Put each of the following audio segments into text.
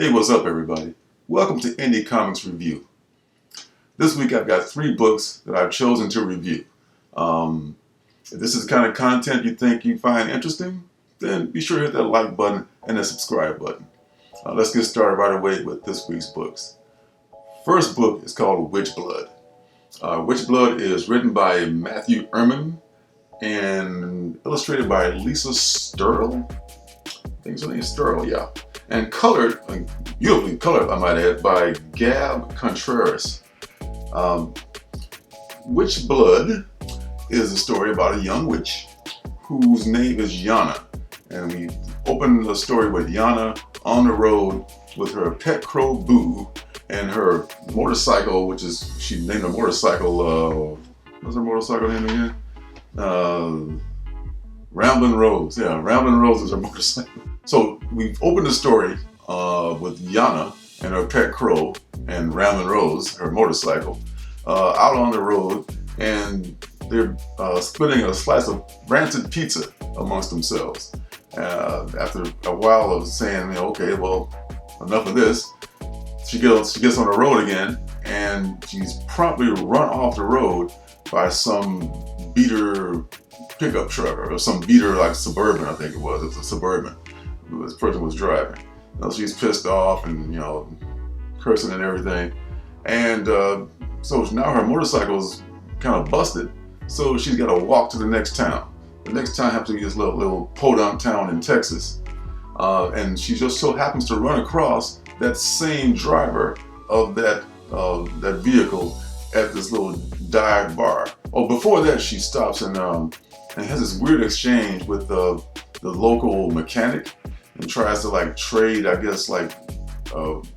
Hey, what's up, everybody? Welcome to Indie Comics Review. This week I've got 3 books that I've chosen to review. If this is the kind of content you think you find interesting, then be sure to hit that like button and the subscribe button. Let's get started right away with this week's books. First book is called Witch Blood. Witch Blood is written by Matthew Ehrman and illustrated by Lisa Sterl. I think her name is Sterl, yeah. And colored, beautifully colored, I might add, by Gab Contreras. Witch Blood is a story about a young witch whose name is Yana. And we open the story with Yana on the road with her pet crow Boo and her motorcycle, which is, she named her motorcycle, what's her motorcycle name again? Ramblin' Rose. Yeah, Ramblin' Rose is her motorcycle. So we've opened the story with Yana and her pet crow and Ramblin' Rose, her motorcycle, out on the road, and they're splitting a slice of rancid pizza amongst themselves. After a while of saying, okay, well, enough of this, she gets on the road again, and she's promptly run off the road by some beater pickup truck or some beater like Suburban, I think it was. It's a Suburban. This person was driving. She's pissed off and cursing and everything, and so now her motorcycle's kind of busted. So she's got to walk to the next town. The next town happens to be this little podunk town in Texas, and she just so happens to run across that same driver of that vehicle at this little dive bar. Oh, before that, she stops and has this weird exchange with the local mechanic and tries to trade, I guess,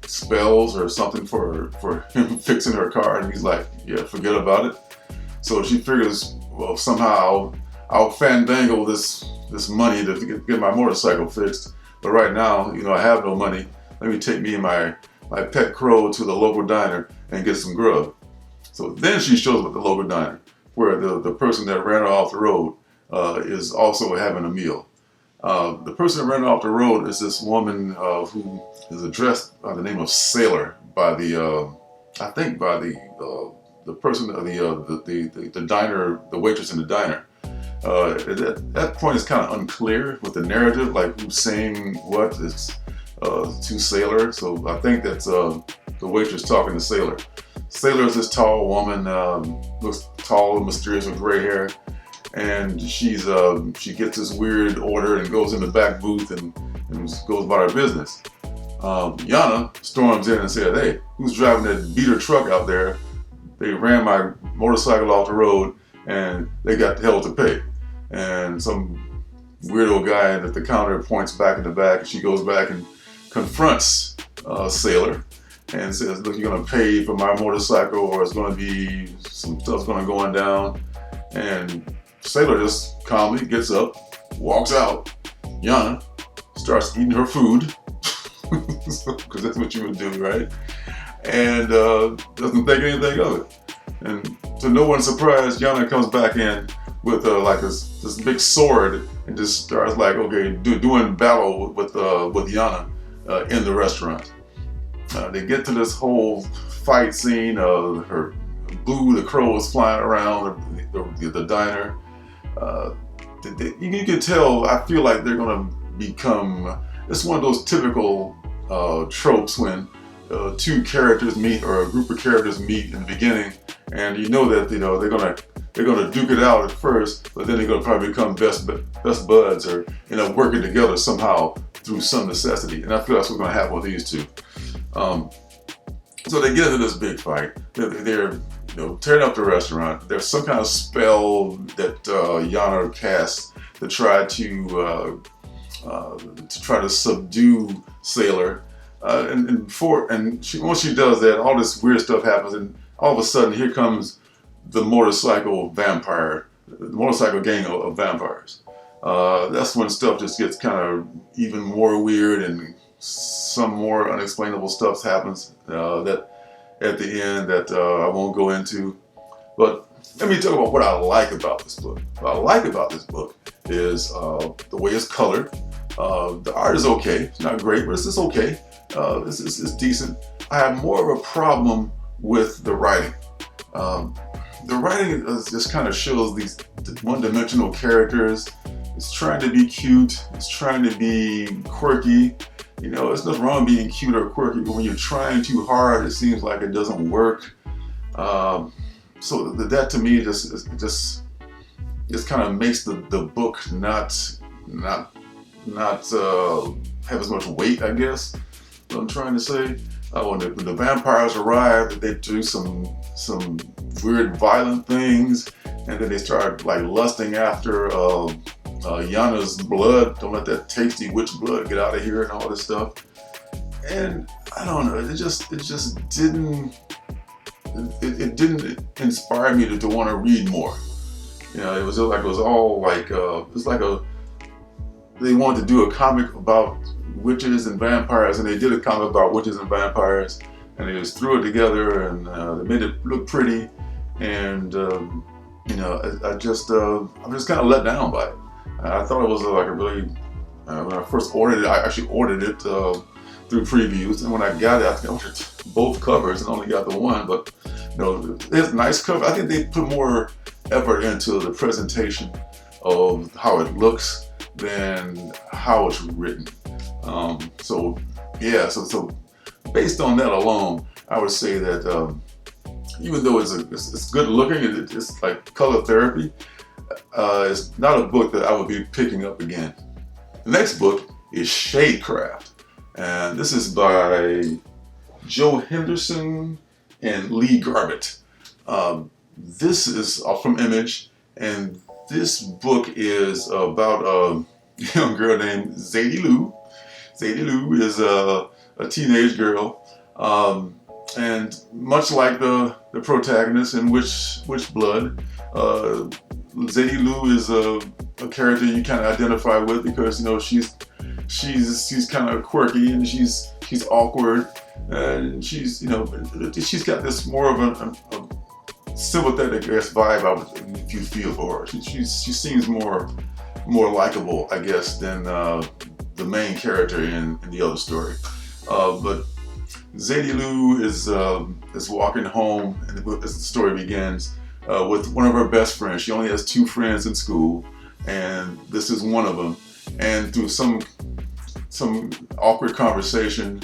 spells or something for him fixing her car, and he's like, yeah, forget about it. So she figures, well, somehow I'll fandangle this money to get my motorcycle fixed. But right now, I have no money. Let me take me and my pet crow to the local diner and get some grub. So then she shows up at the local diner where the person that ran her off the road is also having a meal. The person that ran off the road is this woman who is addressed by the name of Sailor by the person, the diner, the waitress in the diner. At that point, it's kind of unclear with the narrative, like who's saying what. It's to Sailor, so I think that's the waitress talking to Sailor. Sailor is this tall woman, looks tall and mysterious with gray hair, and she gets this weird order and goes in the back booth and goes about her business. Yana storms in and says, hey, who's driving that beater truck out there? They ran my motorcycle off the road and they got hell to pay. And some weirdo guy at the counter points back in the back, and she goes back and confronts Sailor and says, look, you're going to pay for my motorcycle or it's going to be some stuff's going to go on down. And Sailor just calmly gets up, walks out. Yana starts eating her food, because that's what you would do, right? And doesn't think anything of it. And to no one's surprise, Yana comes back in with this big sword and just starts doing battle with Yana in the restaurant. They get to this whole fight scene. Her Boo the crow is flying around the diner. You can tell, I feel like they're going to become, it's one of those typical tropes when two characters meet or a group of characters meet in the beginning, and you know that they're gonna duke it out at first, but then they're gonna probably become best buds or working together somehow through some necessity. And I feel that's what's gonna happen with these two. So they get into this big fight. They're tearing up the restaurant. There's some kind of spell that Yana casts to try to subdue Sailor. Once she does that, all this weird stuff happens, and all of a sudden, here comes the motorcycle gang of vampires. That's when stuff just gets kind of even more weird, and some more unexplainable stuff happens that at the end that I won't go into. But let me talk about what I like about this book. What I like about this book is the way it's colored. The art is okay. It's not great, but it's just okay. It's decent. I have more of a problem with the writing. The writing just kind of shows these one-dimensional characters. It's trying to be cute. It's trying to be quirky. You know, there's nothing wrong with being cute or quirky, but when you're trying too hard, it seems like it doesn't work. So that to me just kind of makes the book not have as much weight, I guess. What I'm trying to say. When the vampires arrive, they do some weird violent things, and then they start like lusting after Yana's blood. Don't let that tasty witch blood get out of here, and all this stuff. And I don't know, it didn't inspire me to want to read more. You know, it was like they wanted to do a comic about witches and vampires, and they did a comic about witches and vampires, and they just threw it together, and they made it look pretty, and you know, I'm just kind of let down by it. I thought it was like a really, when I first ordered it, I actually ordered it through previews, and when I got it, I think I ordered both covers and only got the one, but you know, it's a nice cover. I think they put more effort into the presentation of how it looks than how it's written. So based on that alone, I would say that even though it's good looking, it's like color therapy, it's not a book that I would be picking up again. The next book is Shadecraft, and this is by Joe Henderson and Lee Garbett. This is from Image, and this book is about a young girl named Zadie Lou. Zadie Lou is a teenage girl, and much like the protagonist in Witch Blood, Zadie Lou is a character you kind of identify with, because you know she's kind of quirky, and she's awkward, and she's got this more of a sympathetic vibe, if you feel for her. She seems more likable, I guess, than the main character in the other story. But Zadie Lou is walking home, and as the story begins, with one of her best friends. She only has 2 friends in school, and this is one of them. And through some awkward conversation,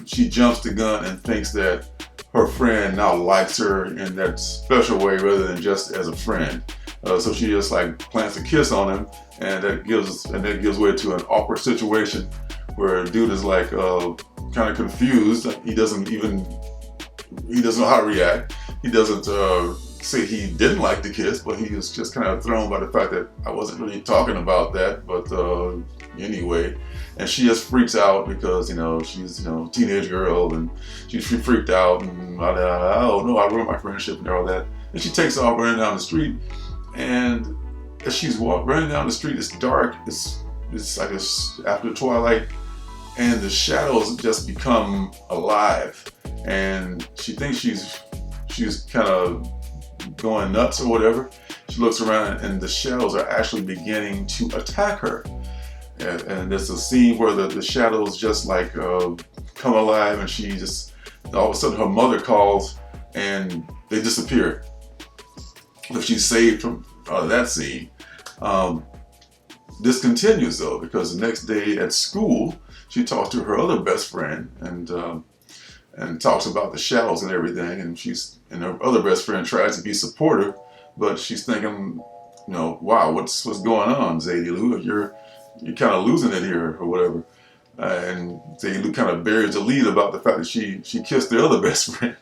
she jumps the gun and thinks that her friend now likes her in that special way rather than just as a friend. So she just like plants a kiss on him, and that gives way to an awkward situation where a dude is like kind of confused. He doesn't know how to react. He doesn't say he didn't like the kiss, but he was just kind of thrown by the fact that I wasn't really talking about that. But anyway, and she just freaks out because she's a teenage girl, and she freaked out, and oh no, I ruined my friendship and all that. And she takes off running down the street, and as she's running down the street, it's dark. It's like it's after twilight, and the shadows just become alive, and she thinks she's kind of going nuts or whatever. She looks around, and the shadows are actually beginning to attack her. And there's a scene where the shadows just like come alive, and she just all of a sudden her mother calls, and they disappear. If she's saved from that scene. This continues though, because the next day at school, she talks to her other best friend, and talks about the shadows and everything, and her other best friend tries to be supportive, but she's thinking, wow, what's going on, Zadie Lou? You're kind of losing it here or whatever. And Zadie Lou kind of buries the lead about the fact that she kissed the other best friend,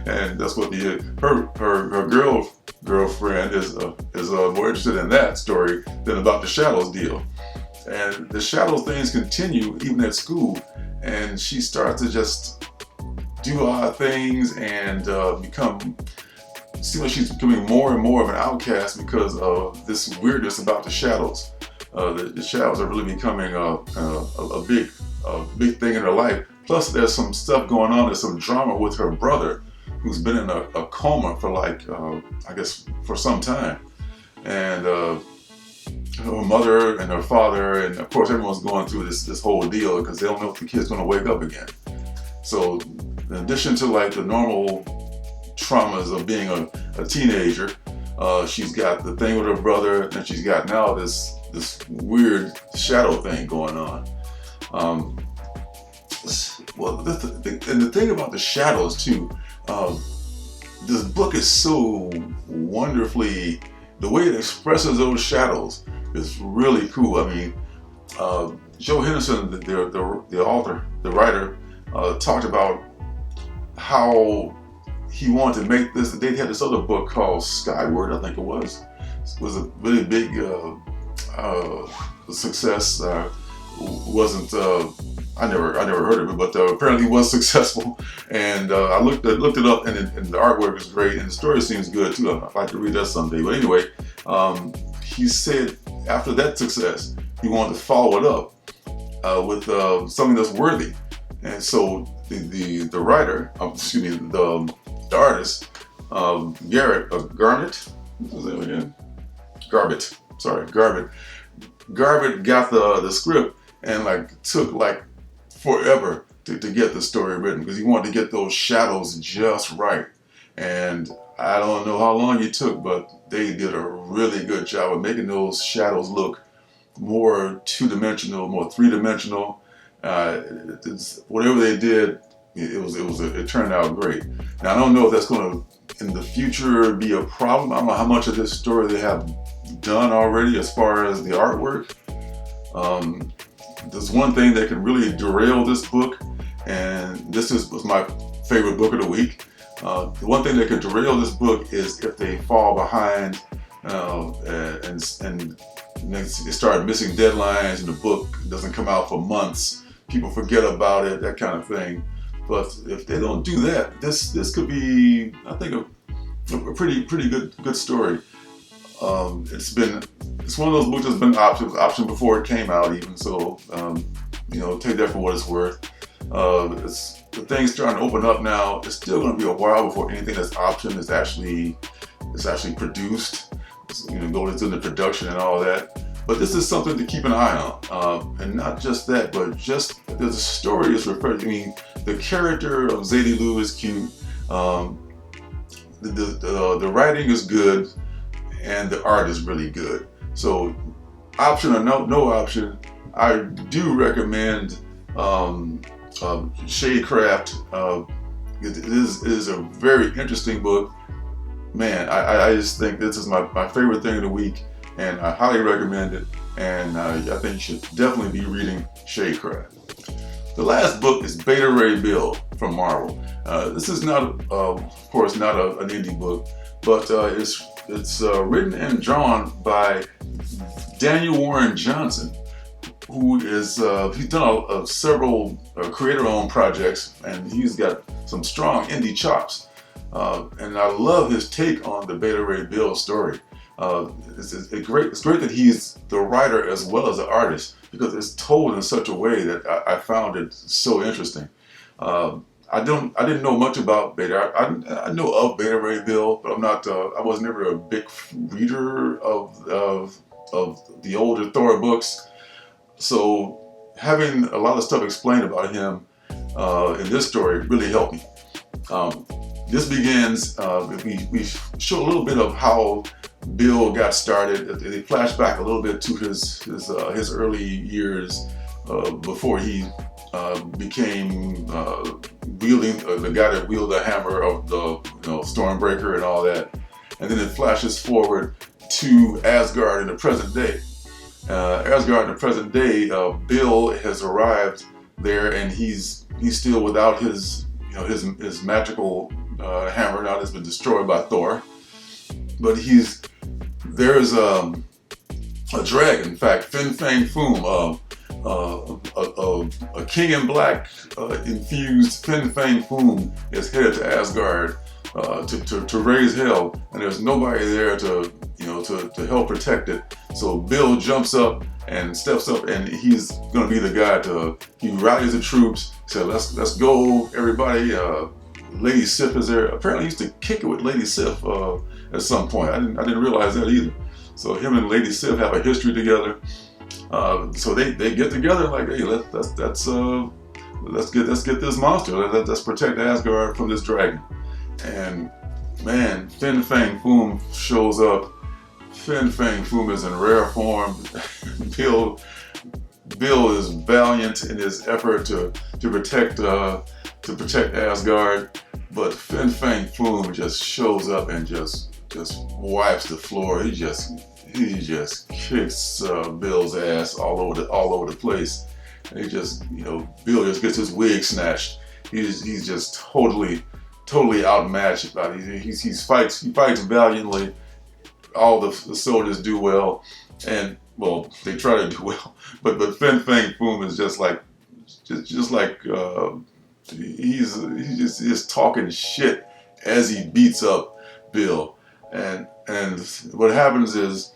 and that's what her girlfriend is more interested in that story than about the shadows deal. And the shadows things continue even at school, and she starts to just do odd things and seems like she's becoming more and more of an outcast because of this weirdness about the shadows. The shadows are really becoming a big thing in her life. Plus, there's some stuff going on. There's some drama with her brother, who's been in a coma for I guess for some time. And her mother and her father, and of course everyone's going through this whole deal because they don't know if the kid's going to wake up again. So in addition to like the normal traumas of being a teenager, she's got the thing with her brother, and she's got now this weird shadow thing going on. Well, and the thing about the shadows too, this book is so wonderfully, the way it expresses those shadows is really cool. I mean, Joe Henderson, the author, the writer, talked about how he wanted to make this. They had this other book called Skyward, I think it was. It was a really big success. Wasn't I never heard of it, but apparently it was successful. And I looked it up, and the artwork is great, and the story seems good too. I'd like to read that someday. But anyway, he said after that success, he wanted to follow it up with something that's worthy. And so the writer, excuse me, the artist, Garbutt. What was that again? Garbutt. Sorry, Garbutt. Garbutt got the script and like took like forever to get the story written because he wanted to get those shadows just right. And I don't know how long it took, but they did a really good job of making those shadows look more two-dimensional, more three-dimensional. Whatever they did, it turned out great. Now I don't know if that's going to in the future be a problem. I don't know how much of this story they have done already as far as the artwork. There's one thing that can really derail this book, and this was my favorite book of the week. The one thing that could derail this book is if they fall behind and they start missing deadlines and the book doesn't come out for months. People forget about it, that kind of thing. But if they don't do that, this could be, I think, a pretty good story. It's one of those books that's been optioned before it came out even, so take that for what it's worth. The thing's starting to open up now. It's still going to be a while before anything that's optioned is actually produced. Goes into production and all that. But this is something to keep an eye on, and not just that, but just the story is referred. I mean, the character of Zadie Lou is cute. The writing is good. And the art is really good. So, option or no option, I do recommend Shadecraft. It is a very interesting book. Man, I just think this is my favorite thing of the week, and I highly recommend it. And I think you should definitely be reading Shadecraft. The last book is Beta Ray Bill from Marvel. This is not, of course, not an indie book, but it's written and drawn by Daniel Warren Johnson, who is he's done several creator-owned projects, and he's got some strong indie chops. And I love his take on the Beta Ray Bill story. It's great that he's the writer as well as the artist, because it's told in such a way that I found it so interesting. I didn't know much about Beta. I know of Beta Ray Bill, but I was never a big reader of the older Thor books. So having a lot of stuff explained about him in this story really helped me. This begins, we show a little bit of how Bill got started. They flash back a little bit to his early years before he became wielding the guy that wielded the hammer of the Stormbreaker and all that, and then it flashes forward to Asgard in the present day. Asgard in the present day, Bill has arrived there, and he's still without his magical hammer. Now it's been destroyed by Thor, but there's a dragon. In fact, Fin Fang Foom, a King in Black infused Fin Fang Foom is headed to Asgard to raise hell, and there's nobody there to help protect it. So Bill jumps up and steps up, and he's going to be the guy he rallies the troops. Said, let's go, everybody. Lady Sif is there. Apparently, he used to kick it with Lady Sif at some point. I didn't realize that either. So him and Lady Sif have a history together. So they get together like, hey, let's get this monster. Let's protect Asgard from this dragon. And man, Fin Fang Foom shows up. Fin Fang Foom is in rare form. Bill is valiant in his effort to protect Asgard, but Fin Fang Foom just shows up and just wipes the floor. He just kicks Bill's ass all over the place. And he just, Bill just gets his wig snatched. He's just totally outmatched. He fights valiantly. All the soldiers do well, and well, they try to do well. But Fin Fang Foom is just like he's just talking shit as he beats up Bill. And what happens is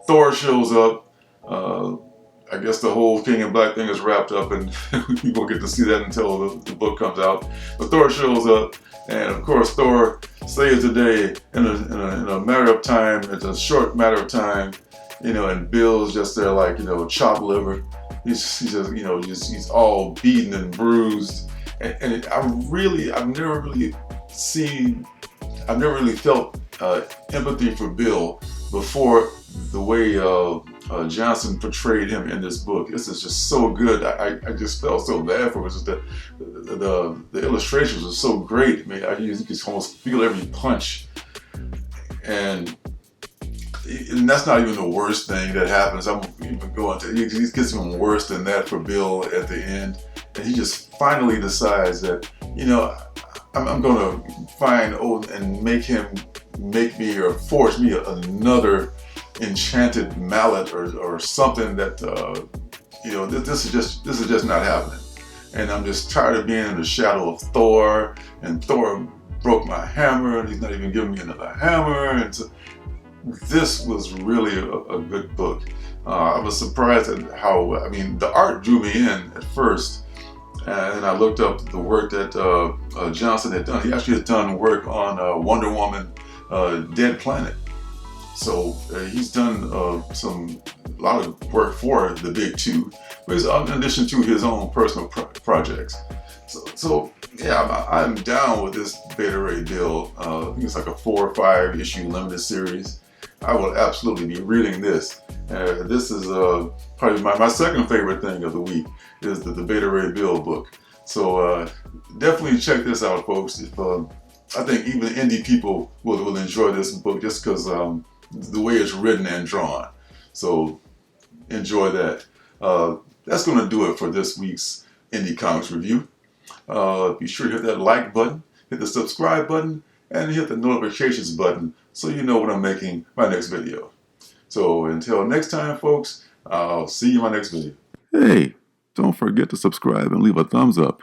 Thor shows up. I guess the whole King in Black thing is wrapped up, and we won't get to see that until the book comes out. But Thor shows up, and of course Thor saves the day in a matter of time. It's a short matter of time, and Bill's just there like, chopped liver. He's all beaten and bruised, and I've never really felt empathy for Bill before the way Johnson portrayed him in this book. This is just so good. I just felt so bad for him. Just the illustrations were so great. I mean, you could almost feel every punch. And that's not even the worst thing that happens. I'm even going to, it gets even worse than that for Bill at the end. And he just finally decides that, I'm going to find and make me or forge me another enchanted mallet or something that this is just not happening. And I'm just tired of being in the shadow of Thor, and Thor broke my hammer and he's not even giving me another hammer. And so this was really a good book. I was surprised at how, the art drew me in at first, and I looked up the work that Johnson had done. He actually had done work on Wonder Woman, Dead Planet. So he's done a lot of work for the big two, but in addition to his own personal projects. So yeah, I'm down with this Beta Ray Bill. I think it's like a 4 or 5 issue limited series. I will absolutely be reading this. This is probably my second favorite thing of the week is the Beta Ray Bill book. So definitely check this out, folks. I think even indie people will enjoy this book just because the way it's written and drawn. So enjoy that. That's going to do it for this week's Indie Comics Review. Be sure to hit that like button, hit the subscribe button, and hit the notifications button so you know when I'm making my next video. So until next time, folks, I'll see you in my next video. Hey, don't forget to subscribe and leave a thumbs up.